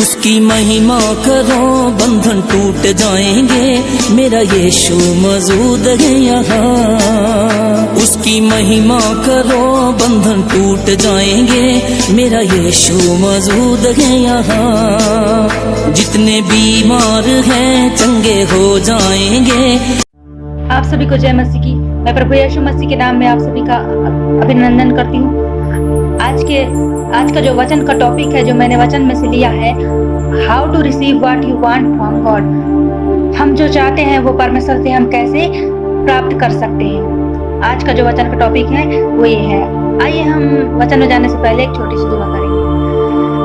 उसकी महिमा करो बंधन टूट जाएंगे, मेरा यीशु मौजूद है यहाँ। उसकी महिमा करो बंधन टूट जाएंगे, मेरा यीशु मौजूद है यहाँ। जितने बीमार हैं चंगे हो जाएंगे। आप सभी को जय मसीह की। मैं प्रभु यीशु मसीह के नाम में आप सभी का अभिनंदन करती हूँ। आज का जो वचन का टॉपिक है, जो मैंने वचन में से लिया है, how to receive what you want from God. हम जो चाहते हैं वो परमेश्वर से हम कैसे प्राप्त कर सकते हैं। आज का जो वचन का टॉपिक है वो ये है। आइए हम वचन में जाने से पहले एक छोटी सी दुआ करेंगे।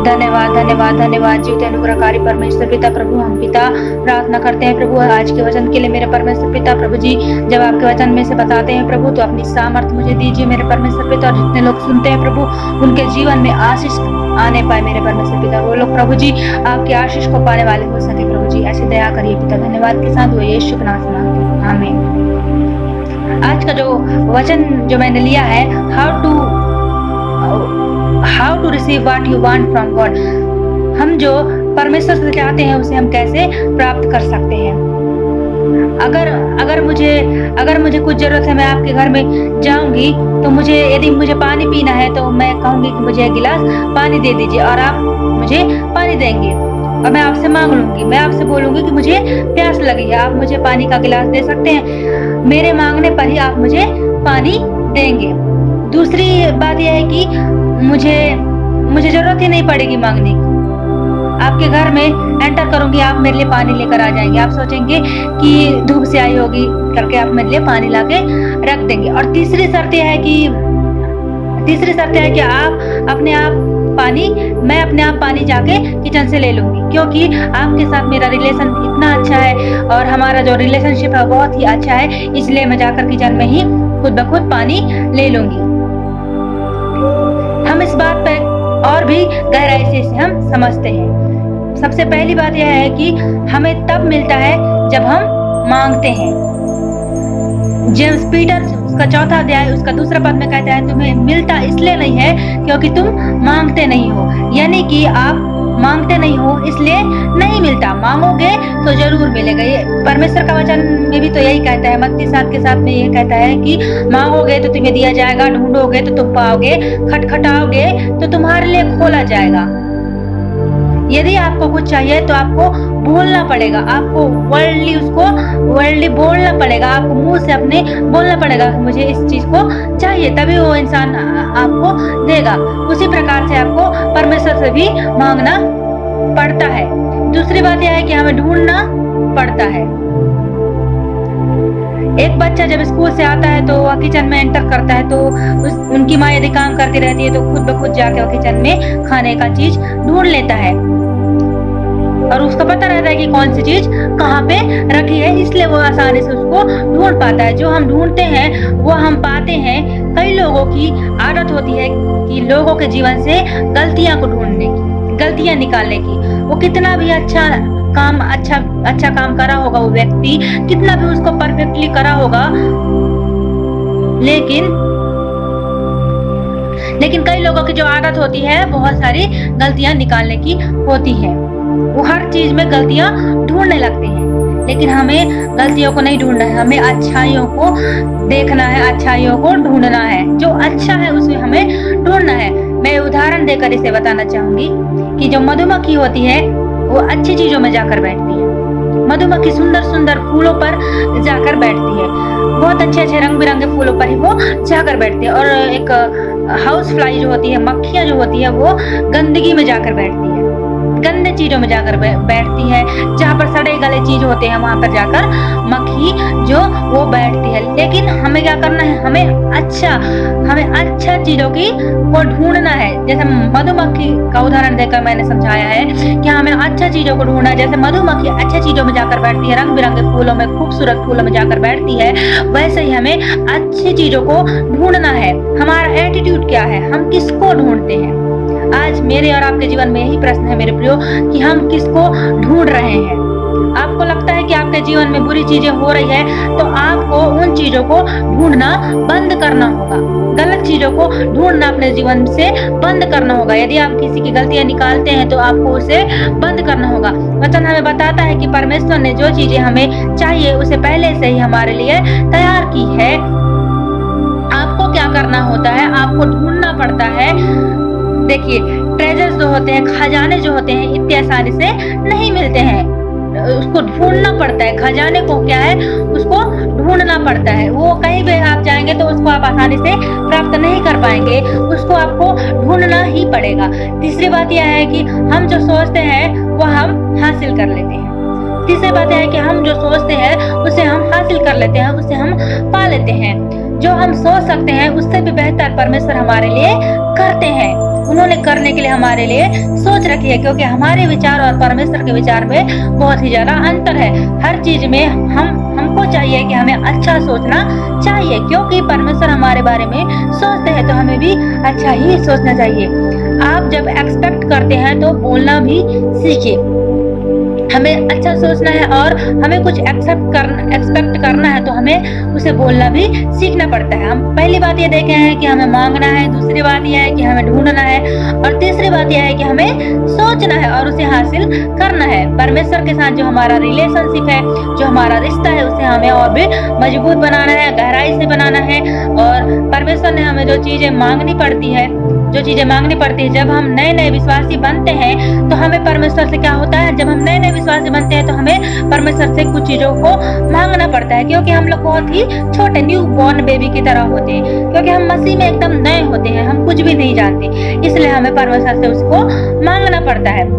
धन्यवाद धन्यवाद धन्यवाद जीवते अनुग्रहकारी परमेश्वर पिता प्रभु, हम पिता प्रार्थना करते हैं प्रभु आज के वचन के लिए। मेरे परमेश्वर पिता प्रभु जी, जब आपके वचन में से बताते हैं प्रभु, तो अपनी सामर्थ्य मुझे दीजिए मेरे परमेश्वर पिता। और जितने लोग सुनते हैं प्रभु, उनके जीवन में आशीष आने पाए मेरे परमेश्वर पिता। वो लोग प्रभु जी आपकी आशीष को पाने वाले हो सके प्रभु जी, ऐसी दया करिए पिता। धन्यवाद के साथ वो यीशु के नाम से मांगते हैं, आमीन। आज का जो वचन जो मैंने लिया है, how to receive what you want from God. हम जो परमेश्वर से चाहते हैं उसे हम कैसे प्राप्त कर सकते हैं। अगर मुझे कुछ जरूरत है, मैं आपके घर में जाऊंगी तो यदि मुझे पानी पीना है तो मैं कहूंगी कि मुझे एक गिलास पानी दे दीजिए, और आप मुझे पानी देंगे। और मैं आपसे मांग लूंगी, मैं आपसे बोलूंगी कि मुझे प्यास लगी है, आप मुझे पानी का गिलास दे सकते हैं। मेरे मांगने पर ही आप मुझे पानी देंगे। दूसरी बात यह है कि मुझे जरूरत ही नहीं पड़ेगी मांगने की। आपके घर में एंटर करूंगी, आप मेरे लिए पानी लेकर आ जाएंगे। आप सोचेंगे कि धूप से आई होगी करके आप मेरे लिए पानी लाके रख देंगे। और तीसरी शर्त है कि मैं अपने आप पानी जाके किचन से ले लूंगी, क्योंकि आपके साथ मेरा रिलेशन इतना अच्छा है और हमारा जो रिलेशनशिप है बहुत ही अच्छा है, इसलिए मैं जाकर किचन में ही खुद ब खुद पानी ले लूंगी। हम इस बात पर और भी गहराई से इसे हम समझते हैं। सबसे पहली बात यह है कि हमें तब मिलता है जब हम मांगते हैं। जेम्स पीटर उसका 4वां अध्याय उसका 2 पद में कहता है, तुम्हें मिलता इसलिए नहीं है क्योंकि तुम मांगते नहीं हो। यानी कि आप मांगते नहीं हो इसलिए नहीं मिलता। मांगोगे तो जरूर मिलेगा। ये परमेश्वर का वचन में भी तो यही कहता है। मत्ती 7:7 में ये कहता है कि मांगोगे तो तुम्हें दिया जाएगा, ढूंढोगे तो तुम पाओगे, खटखटाओगे तो तुम्हारे लिए खोला जाएगा। यदि आपको कुछ चाहिए तो आपको बोलना पड़ेगा, आपको वर्ल्डली बोलना पड़ेगा, आपको मुंह से अपने बोलना पड़ेगा कि मुझे इस चीज को चाहिए, तभी वो इंसान आपको देगा। उसी प्रकार से आपको परमेश्वर से भी मांगना पड़ता है। दूसरी बात यह है कि हमें ढूंढना पड़ता है। एक बच्चा जब स्कूल से आता है तो वह किचन में एंटर करता है, तो उनकी माँ यदि काम करती रहती है तो खुद ब खुद जाके वो किचन में खाने का चीज ढूंढ लेता है, और उसको पता रहता है कि कौन सी चीज कहाँ पे रखी है, इसलिए वो आसानी से उसको ढूंढ पाता है। जो हम ढूंढते हैं वो हम पाते हैं। कई लोगों की आदत होती है कि लोगों के जीवन से गलतियां को ढूंढने की, गलतियां निकालने की। वो कितना भी अच्छा काम करा होगा, वो व्यक्ति कितना भी उसको परफेक्टली करा होगा, लेकिन कई लोगों की जो आदत होती है बहुत सारी गलतियां निकालने की होती है। वो हर चीज में गलतियां ढूंढने लगते हैं, लेकिन हमें गलतियों को नहीं ढूंढना है, हमें अच्छाइयों को देखना है, अच्छाइयों को ढूंढना है। जो अच्छा है उसे हमें ढूंढना है। मैं उदाहरण देकर इसे बताना चाहूंगी कि जो मधुमक्खी होती है वो अच्छी चीजों में जाकर बैठती है। मधुमक्खी सुंदर सुंदर फूलों पर जाकर बैठती है, बहुत अच्छे अच्छे रंग बिरंगे फूलों पर ही वो जाकर बैठती है। और एक हाउस फ्लाई जो होती है, मक्खियां जो होती है, वो गंदगी में जाकर बैठती है, गंदे चीजों में जाकर बैठती है। जहाँ पर सड़े गले चीज होते हैं वहां पर जाकर मक्खी जो वो बैठती है। लेकिन हमें क्या करना है, हमें अच्छा चीजों की को ढूंढना है। जैसे मधुमक्खी का उदाहरण देकर मैंने समझाया है कि हमें अच्छा चीजों को ढूंढना है। जैसे मधुमक्खी अच्छे चीजों में जाकर बैठती है, रंग बिरंगे फूलों में, खूबसूरत फूलों में जाकर बैठती है, वैसे ही हमें अच्छी चीजों को ढूंढना है। हमारा एटीट्यूड क्या है, हम किसको ढूंढते हैं। आज मेरे और आपके जीवन में यही प्रश्न है मेरे प्रियो, कि हम किसको ढूंढ रहे हैं। आपको लगता है कि आपके जीवन में बुरी चीजें हो रही है, तो आपको उन चीजों को ढूंढना बंद करना होगा। गलत चीजों को ढूंढना अपने जीवन से बंद करना होगा। यदि आप किसी की गलतियां निकालते हैं तो आपको उसे बंद करना होगा। वचन हमें बताता है कि परमेश्वर ने जो चीजें हमें चाहिए उसे पहले से ही हमारे लिए तैयार की है। आपको क्या करना होता है, आपको ढूंढना पड़ता है। देखिए, ट्रेजर्स जो होते हैं, खजाने जो होते हैं, इतनी आसानी से नहीं मिलते हैं, उसको ढूंढना पड़ता है। खजाने को क्या है, उसको ढूंढना पड़ता है। वो कहीं भी आप जाएंगे तो उसको आप आसानी से प्राप्त नहीं कर पाएंगे, उसको आपको ढूंढना ही पड़ेगा। तीसरी बात यह है कि हम जो सोचते हैं वो हम हासिल कर लेते हैं। तीसरी बात यह है कि हम जो सोचते हैं उसे हम हासिल कर लेते हैं, उसे हम पा लेते हैं। जो हम सोच सकते हैं उससे भी बेहतर परमेश्वर हमारे लिए करते हैं। उन्होंने करने के लिए हमारे लिए सोच रखी है, क्योंकि हमारे विचार और परमेश्वर के विचार में बहुत ही ज्यादा अंतर है। हर चीज में हमको चाहिए कि हमें अच्छा सोचना चाहिए, क्योंकि परमेश्वर हमारे बारे में सोचते हैं तो हमें भी अच्छा ही सोचना चाहिए। आप जब एक्सपेक्ट करते हैं तो बोलना भी सीखिए। हमें अच्छा सोचना है और हमें कुछ एक्सपेक्ट करना है तो हमें उसे बोलना भी सीखना पड़ता है। हम पहली बात ये देखे हैं कि हमें मांगना है, दूसरी बात यह है कि हमें ढूंढना है, और तीसरी बात यह है कि हमें सोचना है और उसे हासिल करना है। परमेश्वर के साथ जो हमारा रिलेशनशिप है, जो हमारा रिश्ता है, उसे हमें और भी मजबूत बनाना है, गहराई से बनाना है। और परमेश्वर ने हमें जो चीजें मांगनी पड़ती है, जब हम नए नए विश्वासी बनते हैं तो हमें परमेश्वर से क्या होता है, जब हम नए नए विश्वासी बनते हैं तो हमें परमेश्वर से कुछ चीजों को मांगना पड़ता है, क्योंकि हम लोग बहुत ही छोटे न्यू बॉर्न बेबी की तरह होते हैं, क्योंकि हम मसीह में एकदम नए होते हैं, हम कुछ भी नहीं जानते, इसलिए हमें परमेश्वर से उसको मांगना पड़ता है।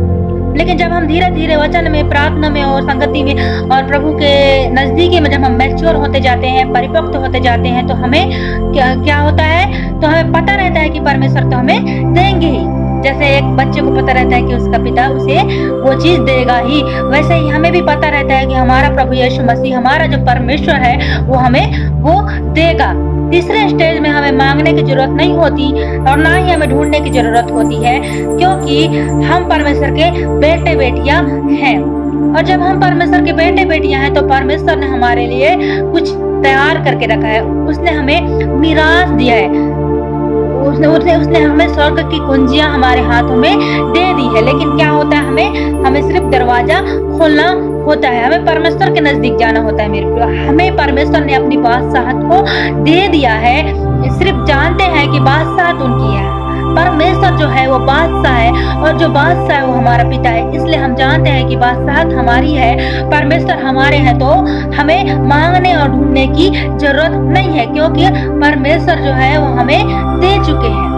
लेकिन जब हम धीरे धीरे वचन में, प्रार्थना में और संगति में और प्रभु के नजदीकी में जब हम मैच्योर होते जाते हैं, परिपक्व होते जाते हैं, तो हमें क्या होता है, तो हमें पता रहता है कि परमेश्वर तो हमें देंगे ही। जैसे एक बच्चे को पता रहता है कि उसका पिता उसे वो चीज देगा ही, वैसे ही हमें भी पता रहता है कि हमारा प्रभु यीशु मसीह, हमारा जो परमेश्वर है, वो हमें वो देगा। तीसरे स्टेज में हमें मांगने की जरूरत नहीं होती और ना ही हमें ढूंढने की जरूरत होती है, क्योंकि हम परमेश्वर के बेटे बेटियां हैं। और जब हम परमेश्वर के बेटे बेटियां हैं तो परमेश्वर ने हमारे लिए कुछ तैयार करके रखा है। उसने हमें मीरास दिया है, उसने हमें स्वर्ग की कुंजियां हमारे हाथों में दे दी है। लेकिन क्या होता है, हमें सिर्फ दरवाजा खोलना होता है, हमें परमेश्वर के नजदीक जाना होता है। मेरे प्रिय, हमें परमेश्वर ने अपनी बादशाहत को दे दिया है। सिर्फ जानते हैं कि बादशाहत उनकी है, परमेश्वर जो है वो बादशाह है, और जो बादशाह है वो हमारा पिता है। इसलिए हम जानते हैं कि बादशाहत हमारी है, परमेश्वर हमारे हैं, तो हमें मांगने और ढूंढने की जरूरत नहीं है, क्योंकि परमेश्वर जो है वो हमें दे चुके हैं,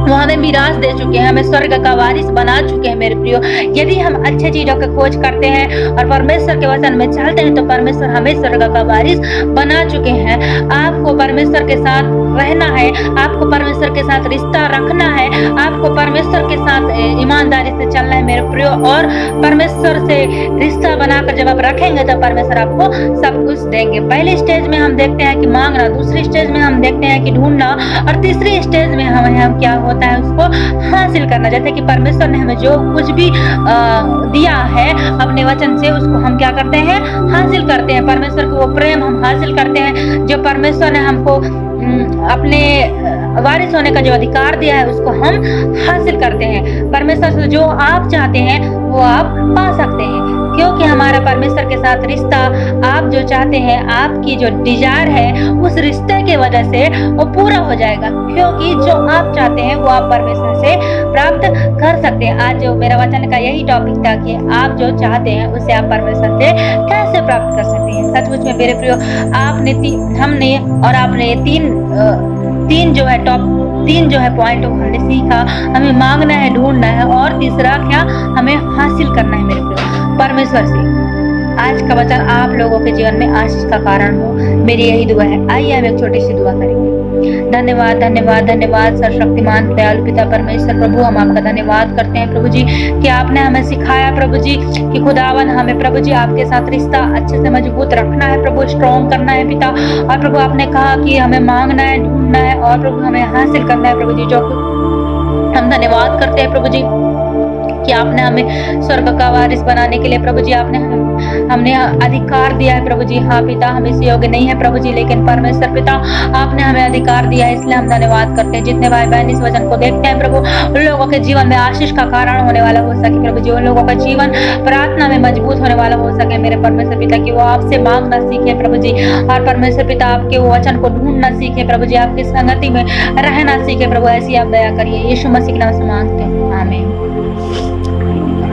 वो हमें मीरास दे चुके हैं, हमें स्वर्ग का वारिस बना चुके हैं। मेरे प्रियो, यदि हम अच्छे चीजों की खोज करते हैं और परमेश्वर के वचन में चलते हैं तो परमेश्वर हमें स्वर्ग का वारिस बना चुके हैं। आपको परमेश्वर के साथ रहना है, आपको परमेश्वर के साथ रिश्ता रखना है, आपको परमेश्वर के साथ ईमानदारी से चलना है मेरे प्रियो। और परमेश्वर से रिश्ता बनाकर जब आप रखेंगे तो परमेश्वर आपको सब कुछ देंगे। पहले स्टेज में हम देखते हैं कि मांगना, दूसरी स्टेज में हम देखते हैं कि ढूंढना, और तीसरी स्टेज में हम क्या होता है, उसको हासिल करना। जैसे कि परमेश्वर ने हमें जो कुछ भी दिया है अपने वचन से, उसको हम क्या करते हैं, हासिल करते हैं। परमेश्वर को वो प्रेम हम हासिल करते हैं जो परमेश्वर ने हमको अपने वारिस होने का जो अधिकार दिया है, उसको हम हासिल करते हैं। परमेश्वर से जो आप चाहते हैं वो आप पा सकते हैं, क्योंकि हमारा परमेश्वर के साथ रिश्ता, आप जो चाहते हैं, आपकी जो डिजायर है, उस रिश्ते के वजह से वो पूरा हो जाएगा, क्योंकि जो आप चाहते हैं वो आप परमेश्वर से प्राप्त कर सकते हैं। आज जो मेरा वचन का यही टॉपिक था कि आप जो चाहते हैं उसे आप परमेश्वर से कैसे प्राप्त कर सकते हैं। सचमुच में मेरे प्रियो, हमने और आपने तीन जो है पॉइंट हमने सीखा। हमें मांगना है, ढूंढना है, और तीसरा क्या, हमें हासिल करना है मेरे प्रियो परमेश्वर से। आज का वचन आप लोगों के जीवन में आशीष का कारण हो, मेरी यही दुआ है। आइए हम एक छोटी सी दुआ करेंगे। धन्यवाद धन्यवाद धन्यवाद सर्वशक्तिमान दयालु पिता परमेश्वर प्रभु, हम आपका धन्यवाद करते हैं प्रभु जी कि आपने हमें सिखाया प्रभु जी कि खुदावन हमें प्रभु जी आपके साथ रिश्ता अच्छे से मजबूत रखना है प्रभु, स्ट्रॉन्ग करना है पिता। और प्रभु आपने कहा कि हमें मांगना है, ढूंढना है, और प्रभु हमें हासिल करना है प्रभु जी। जो हम धन्यवाद करते हैं प्रभु जी कि आपने हमें स्वर्ग का वारिस बनाने के लिए प्रभु जी आपने हमने अधिकार दिया है प्रभु जी। हाँ पिता, हम इस योग्य नहीं है प्रभु जी, लेकिन परमेश्वर पिता आपने हमें अधिकार दिया है, इसलिए हम धन्यवाद करते हैं। जितने भाई बहन इस वचन को देखते हैं प्रभु, उन लोगों के जीवन में आशीष का कारण होने वाला हो सके प्रभु जी, उन लोगों का जीवन प्रार्थना में मजबूत होने वाला हो सके मेरे परमेश्वर पिता, कि वो आपसे मांगना सीखे प्रभु जी, और परमेश्वर पिता आपके वो वचन को ढूंढना सीखे प्रभु जी, आपकी संगति में रहना सीखे प्रभु। ऐसी आप दया करिए, यीशु मसीह के नाम से मांगते हैं, आमीन।